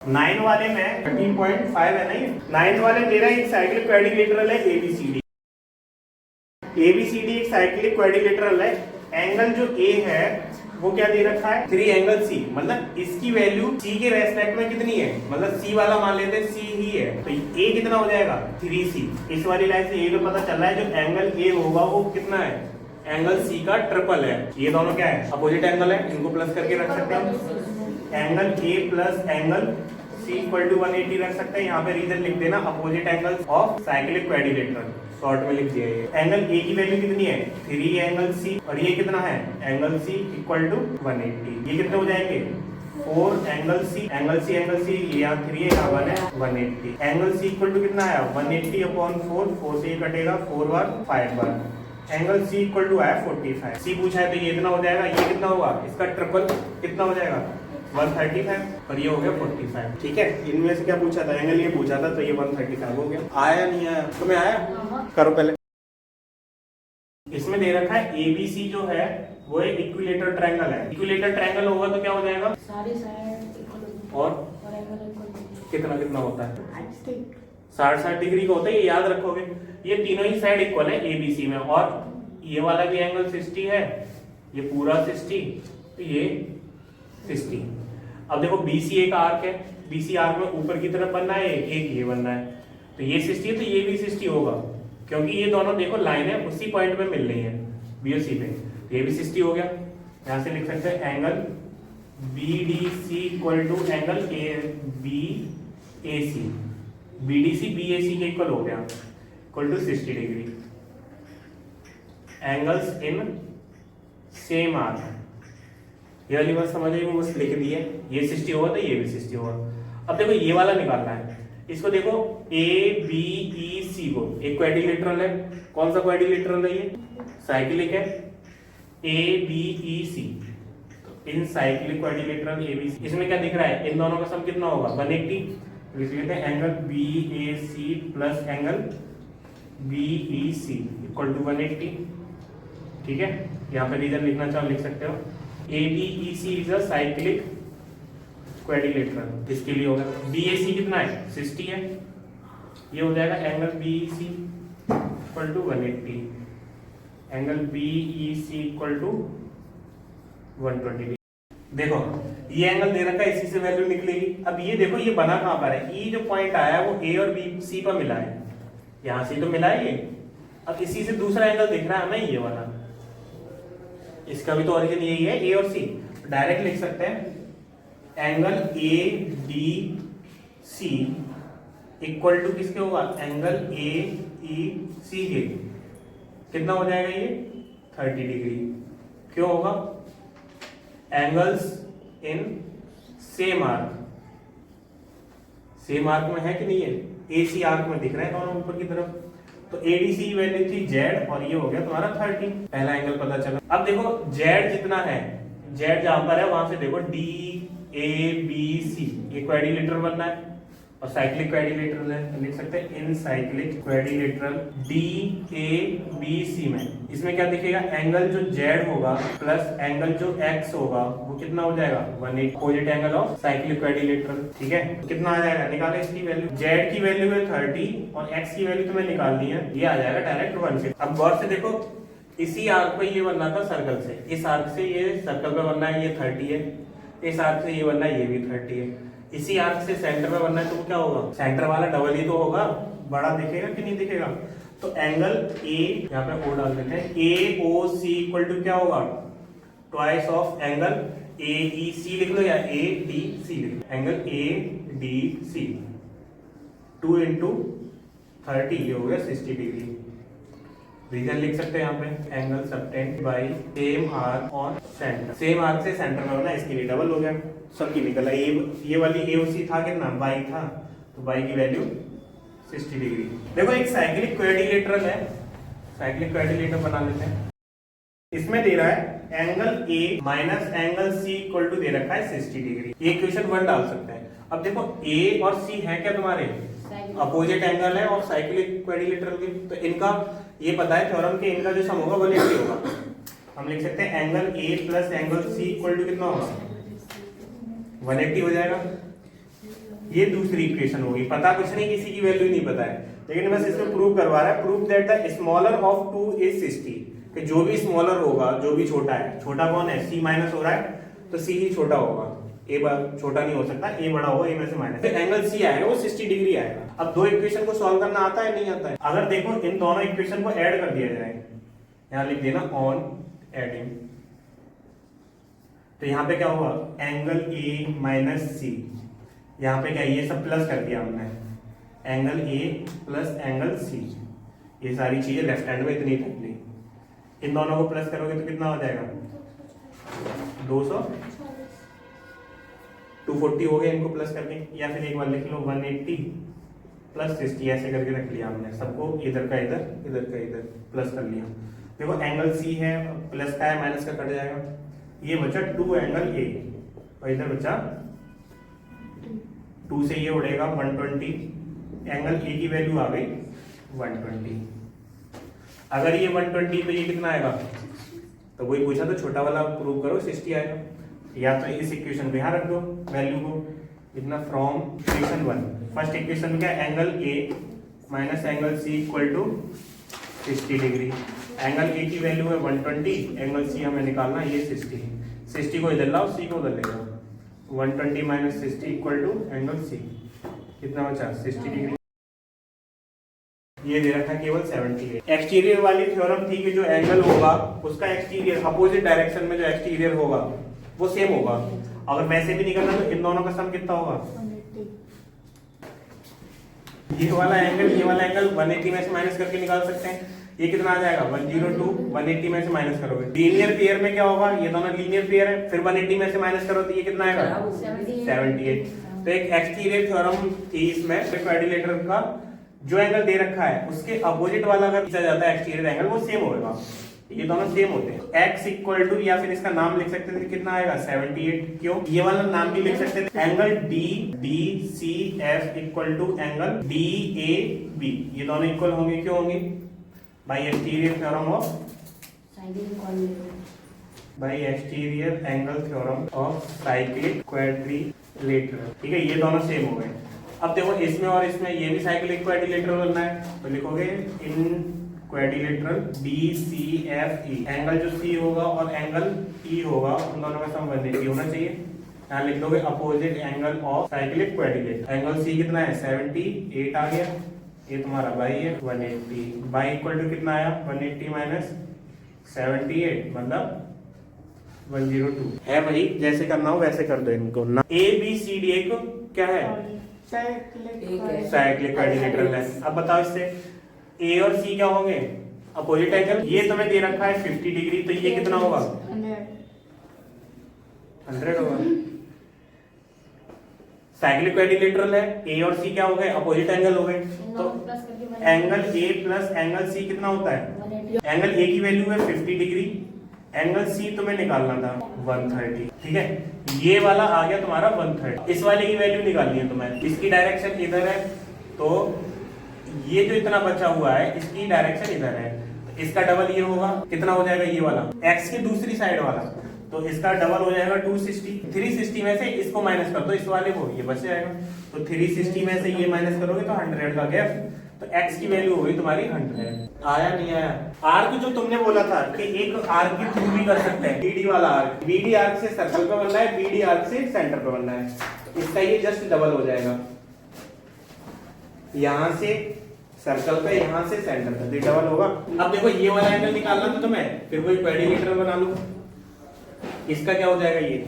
9 वाले में 13.5 है नहीं, 9 वाले दे रहा है एक साइक्लिक क्वाड्रिलेटरल है एबीसीडी। एबीसीडी एक साइक्लिक क्वाड्रिलेटरल है। एंगल जो ए है वो क्या दे रखा है 3 एंगल सी, मतलब इसकी वैल्यू सी के रेस्पेक्ट में कितनी है, मतलब सी वाला मान लेते हैं सी ही है, तो ए कितना हो जाएगा 3c। इस वाली लाइन से ये तो पता चल रहा है जो एंगल ए होगा वो कितना है, एंगल सी का ट्रिपल है। ये दोनों क्या है अपोजिट एंगल है, इनको प्लस करके रख सकते हैं। Angle A plus angle C equal to 180 रख सकते हैं। यहाँ पे रीजन लिख देना opposite angle of cyclic quadrilateral, short में लिख दिया ये। एंगल ए की वैल्यू कितनी है 3 एंगल सी, और ये कितना है एंगल सी इक्वल टू 180। ये कितने हो जाएंगे 4 एंगल सी, एंगल सी ये यहाँ 3 है यहाँ 1 है 180। एंगल सी इक्वल टू कितना है 180 अपॉन 4, 4 से ये कटेगा 4 बार 5 बार। एंगल सी इक्वल टू आया 45। सी पूछा है तो ये इतना हो जाएगा, ये कितना होगा इसका ट्रिपल कितना हो जाएगा 135, और ये हो गया 45। ठीक है, इनमें से क्या पूछा था, एंगल ये पूछा था तो ये 135 हो गया। आया नहीं आया तुम्हें आया, करो पहले। इसमें दे रखा है एबीसी जो है वो एक इक्विलेटरल ट्रायंगल है। इक्विलेटरल ट्रायंगल होगा तो क्या हो जाएगा सारी साइड इक्वल और एंगल इक्वल कितना कितना होता है 60 डिग्री का होता है, ये याद रखोगे। ये तीनों ही साइड इक्वल है एबीसी में, और ये वाला भी एंगल 60 है, ये पूरा 60, तो ये 60। अब देखो बीसी एक आर्क है, बीसी आर्क में ऊपर की तरफ बनना है, एक ये बनना है, तो ये 60 है तो ये भी 60 होगा, क्योंकि ये दोनों देखो लाइन है उसी पॉइंट पे मिल रही है बी और सी पे, ये भी 60 हो गया। यहां से लिख सकते हैं angle BDC equal to angle BAC, BDC BAC के इक्वल हो गया, equal to 60 degree. Angles in same arc, ये वाली बात समझ आई, बस लिख दी है। ये 60 होगा तो ये भी 60 होगा। अब देखो ये वाला निकालना है, इसको देखो ABEC को, एक क्वाड्रिलेटरल है, कौन सा क्वाड्रिलेटरल है ये साइक्लिक है ABEC, तो इन साइक्लिक क्वाड्रिलेटरल ABC। इसमें क्या दिख रहा है इन दोनों का सम कितना होगा 180, तो इसे कहते हैं angle BAC plus angle BEC equal to 180। ठीक है, यहाँ पे रीजन लिखना चाहो लिख सकते हो। ABEC is a cyclic quadrilateral, इसके लिए होगा BAC कितना है 60 है, ये हो जाएगा angle BEC equal to 180, angle BEC equal to 120। देखो ये एंगल दे रखा है, इसी से वैल्यू निकलेगी। अब ये देखो ये बना कहां पर है, ये जो पॉइंट आया है वो A और BC पर मिला है, यहां से तो मिला है ये। अब इसी से दूसरा एंगल दिख रहा है हमें ये वाला, इसका भी तो ओरिजिन यही है A और C, डायरेक्ट लिख सकते हैं एंगल ADC इक्वल टू किसके होगा एंगल AEC के, कितना हो जाएगा ये 30 डिग्री। क्यों होगा angles in same arc, same arc में है कि नहीं है, AC आर्क में दिख रहे हैं दोनों ऊपर की तरफ, तो ADC की वैल्यू थी Z और ये हो गया तुम्हारा 30, पहला एंगल पता चला। अब देखो Z जितना है, Z जहां पर है वहां से देखो DABC, ये क्वाड्रिलेटरल बनना है और साइक्लिक क्वाड्रिलेटरल है, तो लिख सकते हैं इन साइक्लिक क्वाड्रिलेटरल DABC में, इसमें क्या दिखेगा एंगल जो Z होगा प्लस एंगल जो X होगा वो कितना हो जाएगा 180, opposite angle of cyclic quadrilateral. ठीक है, तो कितना आ जाएगा निकाले इसकी वैल्यू, Z की वैल्यू है 30 और X की वैल्यू तुम्हें निकालनी है, ये आ जाएगा डायरेक्ट 160। अब गौर से देखो इसी आर्क पे ये बनना था सर्कल से, इस आर्क से ये सर्कल पे बनना है, ये 30 है, इस आर्क से ये बनना है, ये भी 30 है, इसी आर्क से सेंटर में बनना है, तो क्या होगा सेंटर वाला डबल ही तो होगा, बड़ा दिखेगा कि नहीं दिखेगा। तो एंगल A यहाँ पे ओ डाल देते हैं, AOC इक्वल टू क्या होगा ट्वाइस ऑफ एंगल AEC लिख लो या ADC लिख लो, एंगल ADC 2 into 30 ये हो गया 60 डिग्री। रीजन लिख सकते हैं यहाँ पे angle subtended by same arc on centre, same arc से सेंटर में होना, इसके लिए डबल हो गया, सबकी निकला। ये वाली AOC था कितना बाई था, तो बाई की वैल्यू 60 डिग्री। देखो एक साइक्लिक क्वाड्रिलेटरल है, साइक्लिक क्वाड्रिलेटरल बना लेते हैं। इसमें दे रहा है angle A minus angle C equal to दे रखा है 60 डिग्री, ये इक्वेशन 1 डाल सकते हैं। अब देखो A और C है क्या तुम्हारे अपोजिट एंगल है और साइक्लिक क्वाड्रिलेटरल के, तो इनका ये पता है थ्योरम के, इनका जो सम होगा 180 होगा। हम लिख सकते हैं angle A plus angle C equal to कितना होगा 180 हो जाएगा। ये दूसरी इक्वेशन होगी। पता कुछ नहीं, किसी की वैल्यू नहीं पता है, लेकिन बस इसमें प्रूव करवा रहा है, prove that the smaller of 2 is 60, कि जो भी स्मॉलर होगा, जो भी छोटा है, छोटा कौन है, c माइनस हो रहा है तो c ही छोटा होगा, a छोटा नहीं हो सकता, a बड़ा होगा, a में से माइनस, तो एंगल c आएगा वो 60 डिग्री आएगा। अब दो इक्वेशन को सॉल्व करना आता है नहीं आता है? अगर देखो इन दोनों इक्वेशन को ऐड कर दिया जाए, यहां लिख देना ऑन एडिंग, तो यहाँ पे क्या होगा, एंगल a माइनस सी, यहाँ पे क्या ये सब प्लस कर दिया हमने, angle a plus angle c, ये सारी चीजें लेफ्ट हैंड में इतनी तक ली, इन दोनों को प्लस करोगे तो कितना हो जाएगा, 200, 240 हो गया इनको प्लस करके, या फिर एक बार लिख लो 180 प्लस 60, ऐसे करके रख लिया हमने सबको, इधर का इधर, इधर का इधर प्लस कर लिया। देखो एंगल c है, प्लस का है माइनस का कट जाएगा, ये बचा 2 एंगल a, और इधर बचा 2 से ये उड़ेगा 120, एंगल a की वैल्यू आ गई 120। अगर ये 120 तो ये कितना आएगा, तो वही पूछा तो छोटा वाला प्रूव करो 60 आएगा, या तो इस इक्वेशन को यहाँ रख दो वैल्यू को, इतना फ्रॉम इक्वेशन 1, फर्स्ट इक्वेशन में क्या, angle a minus angle c equal to 60 degree, angle a की वैल्यू है 120, एंगल c हमें निकालना ये 60 को इधर लाओ, c को उधर ले जाओ, 120 minus 60 equal to angle c, कितना बचा 60 डिग्री, ये दे रखा है केवल 78। एक्सटीरियर वाली थ्योरम थी कि जो एंगल होगा उसका एक्सटीरियर अपोजिट डायरेक्शन में जो एक्सटीरियर होगा वो सेम होगा, अगर वैसे भी निकलना तो इन दोनों का सम कितना होगा, 180। ये वाला एंगल 180 में से माइनस करके निकाल सकते हैं, ये कितना आ जाएगा 102, 180 में से माइनस करोगे, लीनियर पेयर में क्या होगा, ये दोनों लीनियर पेयर है, फिर 180 में से माइनस करो तो ये कितना आएगा 78। तो एक एक्सटीरियर थ्योरम थी इसमें, क्वाड्रिलेटरल का जो एंगल दे रखा है उसके अपोजिट वाला अगर खींचा जाता है एक्सटीरियर एंगल वो सेम होगा, ये दोनों सेम होते हैं। x इक्वल टू, या फिर इसका नाम लिख सकते थे कितना आएगा 78, क्यों, ये वाला नाम भी लिख सकते थे, angle DCF equal to angle DAB, ये दोनों इक्वल होंगे, क्यों होंगे, by exterior theorem of exterior angle theorem of cyclic quadrilateral, ठीक है, ये दोनों सेम हो गए। अब देखो इसमें और इसमें ये भी साइक्लिक क्वाड्रिलेटरल बनना है, तो लिखोगे इन क्वाड्रिलेटरल DCFE, एंगल जो C होगा और एंगल E होगा उन दोनों का सम 180 होना चाहिए, यहाँ लिख दोगे opposite angle of cyclic quadrilateral, angle C कितना है 78 आ गया, ये तुम्हारा बाई है 180, बाई इक्वल टू कितना आया 180 माइनस 78 मतलब 102 है भाई, जैसे करना हो वैसे कर दो इनको ना। ABCD एक क्या है, साइक्लिक क्वाड्रिलेटरल है। अब बताओ इससे A और C क्या होंगे, अपोजिट एंगल, ये तुम्हें दे रखा है 50 डिग्री, तो ये कितना होगा 100 होगा। साइक्लिक क्वाड्रिलेटरल है, A और C क्या हो गए, अपोजिट एंगल हो गए, तो angle A plus angle C कितना होता है, एंगल A की वैल्यू है 50 डिग्री, एंगल C तुम्हें निकालना था 130, ठीक है, ये वाला आ गया तुम्हारा 130, इस वाले की वैल्यू निकालनी है तुम्हें, इसकी डायरेक्शन इधर है, तो ये जो इतना बचा हुआ है इसकी डायरेक्शन इधर है, तो इसका डबल ये होगा, कितना हो जाएगा ये वाला, x की दूसरी साइड वाला, तो इसका डबल हो जाएगा 260, 360 में से इसको माइनस कर दो इस वाले को, ये बच जाएगा, तो 360 में से ये माइनस करोगे तो 100 का गैप, तो x की वैल्यू होगी तुम्हारी 100। आया नहीं आया, आर्क जो तुमने बोला था कि एक आर्क के थ्रू भी कर सकते हैं, BD वाला आर्क, BD आर्क से सर्कल पे बनना है, BD आर्क से सेंटर पे बनना है, तो इसका ये जस्ट डबल हो जाएगा, यहाँ से सर्कल पे, यहाँ से सेंटर पे, तो डबल होगा। अब देखो ये वाला एंगल निकालना तो तुम्हें, फिर कोई क्वाड्रिलेटरल बना लो, इसका क्या हो जाएगा ये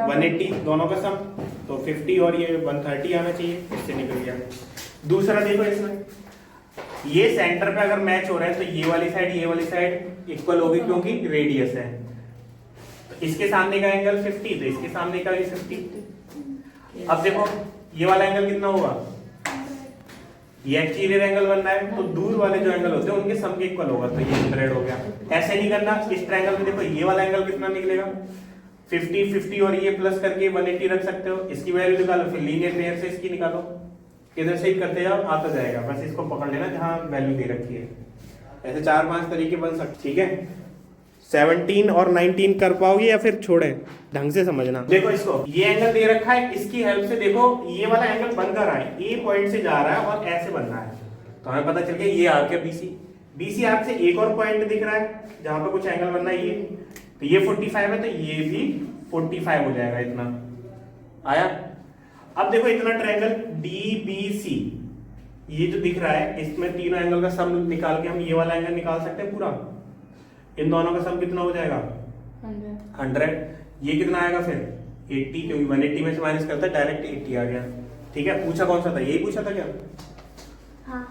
180 दोनों का सम, तो 50 और ये 130 आना चाहिए, इससे निकल गया। दूसरा देखो इसमें ये सेंटर पे अगर मैच हो रहा है तो ये वाली साइड इक्वल होगी क्योंकि रेडियस है, तो इसके सामने का एंगल 50, तो इसके सामने का भी 50। अब देखो ये वाला एंगल कितना होगा, ये एक्सटीरियर एंगल बनना है, तो दूर वाले जो एंगल होते हैं उनके सम के इक्वल होगा, तो ये 100 हो गया। ऐसे नहीं करना, इस ट्रायंगल में देखो ये वाला एंगल कितना निकलेगा 50 और ये प्लस करके 180 रख सकते हो, इसकी वैल्यू निकालो, फिर लीनियर पेयर से इसकी निकालो, इधर से ही करते जाओ आता जाएगा, बस इसको पकड़ लेना जहां वैल्यू दे रखी है। ऐसे 4-5 तरीके बन सकते, ठीक है। 17 और 19 कर पाओगे या फिर छोड़े? ढंग से समझना। देखो इसको, ये एंगल दे रखा है, इसकी हेल्प से देखो ये वाला एंगल बनकर आए, ए पॉइंट से जा रहा है और ऐसे बन रहा है, तो हमें पता चल गया ये आर्क है BC। BC आर्क से एक और पॉइंट दिख रहा है जहां पे कुछ एंगल बनना है, ये तो ये 45 है, तो ये भी 45 हो जाएगा। इतना आया। अब देखो इतना ट्रायंगल DBC, ये जो दिख रहा है इसमें तीनों एंगल का सम निकाल के हम ये वाला एंगल निकाल सकते हैं पूरा। इन दोनों का सम कितना हो जाएगा? 100। ये कितना आएगा फिर? 80, क्योंकि 180 में से माइनस करता है डायरेक्ट 80 आ गया। ठीक है, पूछा कौन सा था? यही पूछा था क्या? हाँ।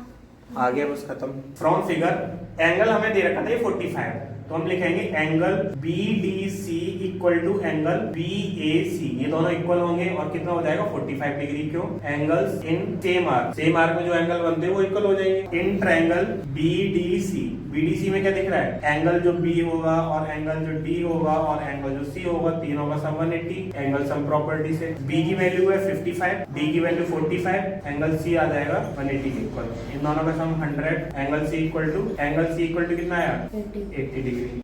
आ गया बस, खत्म। फ्रॉम फिगर एंगल हमें दे रखा था ये 45, तो हम लिखेंगे angle BDC equal to angle BAC, ये दोनों इक्वल होंगे और कितना हो जाएगा? 45 डिग्री। क्यों? एंगल्स इन सेम आर्क में जो एंगल बनते हैं वो इक्वल हो जाएंगे। इन ट्रायंगल BDC में क्या दिख रहा है? एंगल जो B होगा और एंगल जो D होगा और एंगल जो C होगा, तीनों का सम 180। एंगल सम प्रॉपर्टी से B की वैल्यू है 55, D की वैल्यू 45, एंगल C आ जाएगा 180 के इक्वल। इन दोनों का सम 100, एंगल C इक्वल टू कितना आया? 80 डिग्री।